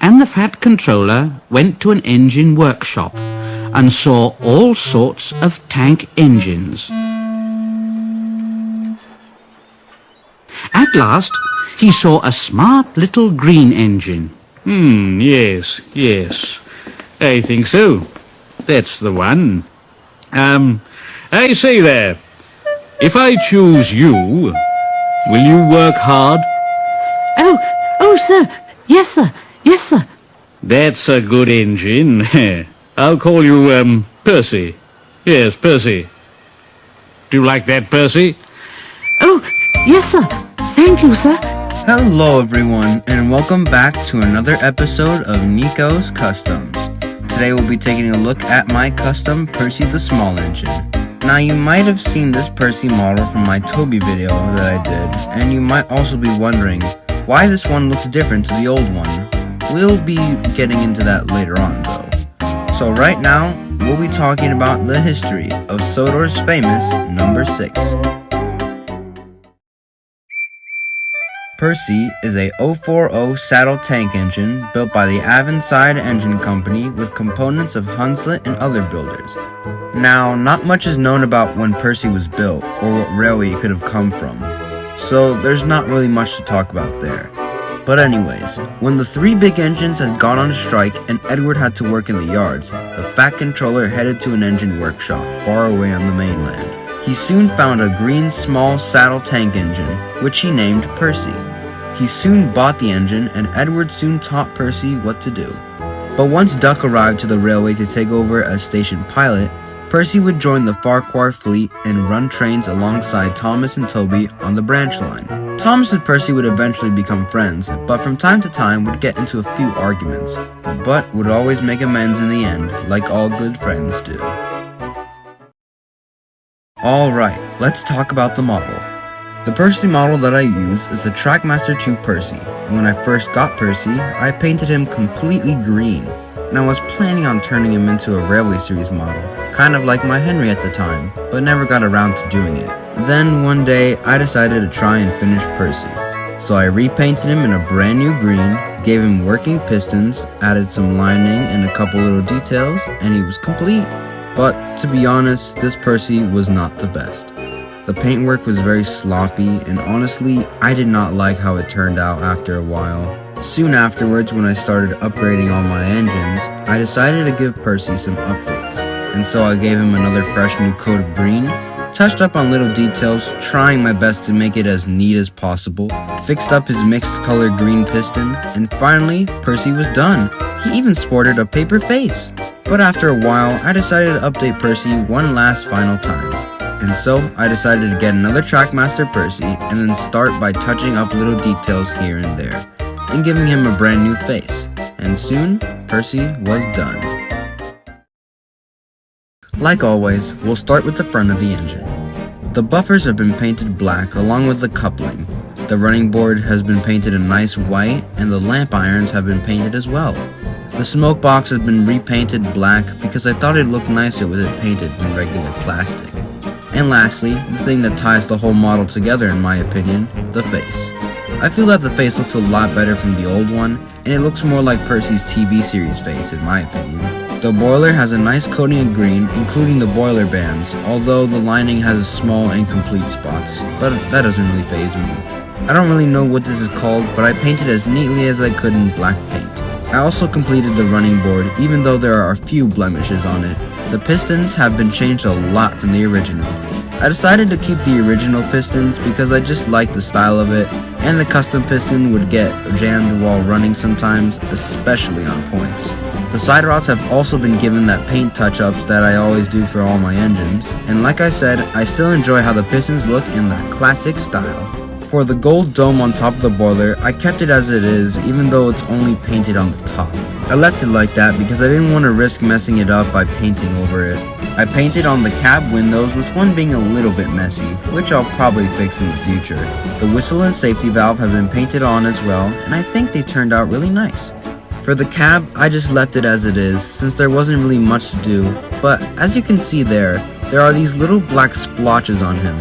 and the Fat Controller went to an engine workshop and saw all sorts of tank engines. At last, he saw a smart little green engine. Yes. I think so. That's the one. I say there, if I choose you, will you work hard? Oh, sir. Yes, sir. That's a good engine. I'll call you, Percy. Yes, Percy. Do you like that, Percy? Oh, yes, sir. Thank you, sir. Hello everyone, and welcome back to another episode of NIKO'S Customs. Today we'll be taking a look at my custom Percy the Small Engine. Now you might have seen this Percy model from my Toby video that I did, and you might also be wondering why this one looks different to the old one. We'll be getting into that later on though. So right now, we'll be talking about the history of Sodor's famous number 6. Percy is a 040 saddle tank engine built by the Avonside Engine Company with components of Hunslet and other builders. Now, not much is known about when Percy was built or what railway it could have come from, so there's not really much to talk about there. But anyways, when the 3 big engines had gone on strike and Edward had to work in the yards, the Fat Controller headed to an engine workshop far away on the mainland. He soon found a green small saddle tank engine, which he named Percy. He soon bought the engine, and Edward soon taught Percy what to do. But once Duck arrived to the railway to take over as station pilot, Percy would join the Farquhar fleet and run trains alongside Thomas and Toby on the branch line. Thomas and Percy would eventually become friends, but from time to time would get into a few arguments, but would always make amends in the end, like all good friends do. Alright, let's talk about the model. The Percy model that I use is the Trackmaster 2 Percy, and when I first got Percy, I painted him completely green, and I was planning on turning him into a Railway Series model, kind of like my Henry at the time, but never got around to doing it. Then one day, I decided to try and finish Percy, so I repainted him in a brand new green, gave him working pistons, added some lining and a couple little details, and he was complete. But to be honest, this Percy was not the best. The paintwork was very sloppy, and honestly, I did not like how it turned out after a while. Soon afterwards, when I started upgrading all my engines, I decided to give Percy some updates, and so I gave him another fresh new coat of green, touched up on little details, trying my best to make it as neat as possible, fixed up his mixed color green piston, and finally, Percy was done. He even sported a paper face. But after a while, I decided to update Percy one last final time. And so, I decided to get another Trackmaster Percy and then start by touching up little details here and there, and giving him a brand new face. And soon, Percy was done. Like always, we'll start with the front of the engine. The buffers have been painted black along with the coupling. The running board has been painted a nice white, and the lamp irons have been painted as well. The smoke box has been repainted black because I thought it looked nicer with it painted than regular plastic. And lastly, the thing that ties the whole model together in my opinion, the face. I feel that the face looks a lot better from the old one, and it looks more like Percy's TV series face in my opinion. The boiler has a nice coating of green, including the boiler bands, although the lining has small incomplete spots, but that doesn't really faze me. I don't really know what this is called, but I painted as neatly as I could in black paint. I also completed the running board, even though there are a few blemishes on it. The pistons have been changed a lot from the original. I decided to keep the original pistons because I just liked the style of it, and the custom piston would get jammed while running sometimes, especially on points. The side rods have also been given that paint touch-ups that I always do for all my engines, and like I said, I still enjoy how the pistons look in that classic style. For the gold dome on top of the boiler, I kept it as it is, even though it's only painted on the top. I left it like that because I didn't want to risk messing it up by painting over it. I painted on the cab windows, with one being a little bit messy, which I'll probably fix in the future. The whistle and safety valve have been painted on as well, and I think they turned out really nice. For the cab, I just left it as it is, since there wasn't really much to do, but as you can see there are these little black splotches on him.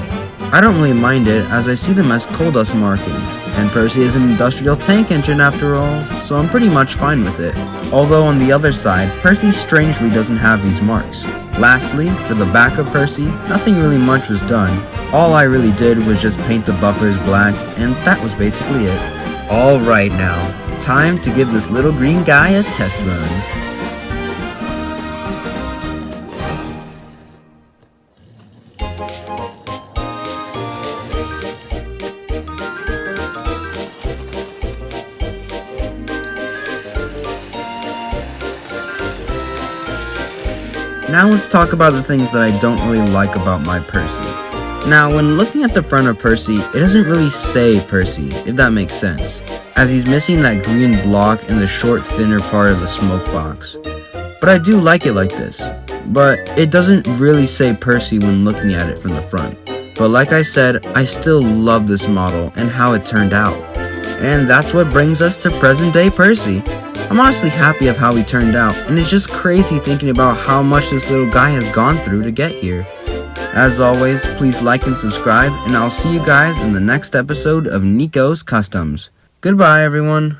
I don't really mind it, as I see them as coal dust markings, And Percy is an industrial tank engine after all, so I'm pretty much fine with it. Although on the other side, Percy strangely doesn't have these marks. Lastly, for the back of Percy, nothing really much was done. All I really did was just paint the buffers black, and that was basically it. Alright now, time to give this little green guy a test run. Now let's talk about the things that I don't really like about my Percy. Now, when looking at the front of Percy, it doesn't really say Percy, if that makes sense, as he's missing that green block in the short, thinner part of the smoke box. But I do like it like this. But it doesn't really say Percy when looking at it from the front. But like I said, I still love this model and how it turned out. And that's what brings us to present day Percy. I'm honestly happy of how he turned out, and it's just crazy thinking about how much this little guy has gone through to get here. As always, please like and subscribe, and I'll see you guys in the next episode of NIKO'S Customs. Goodbye, everyone.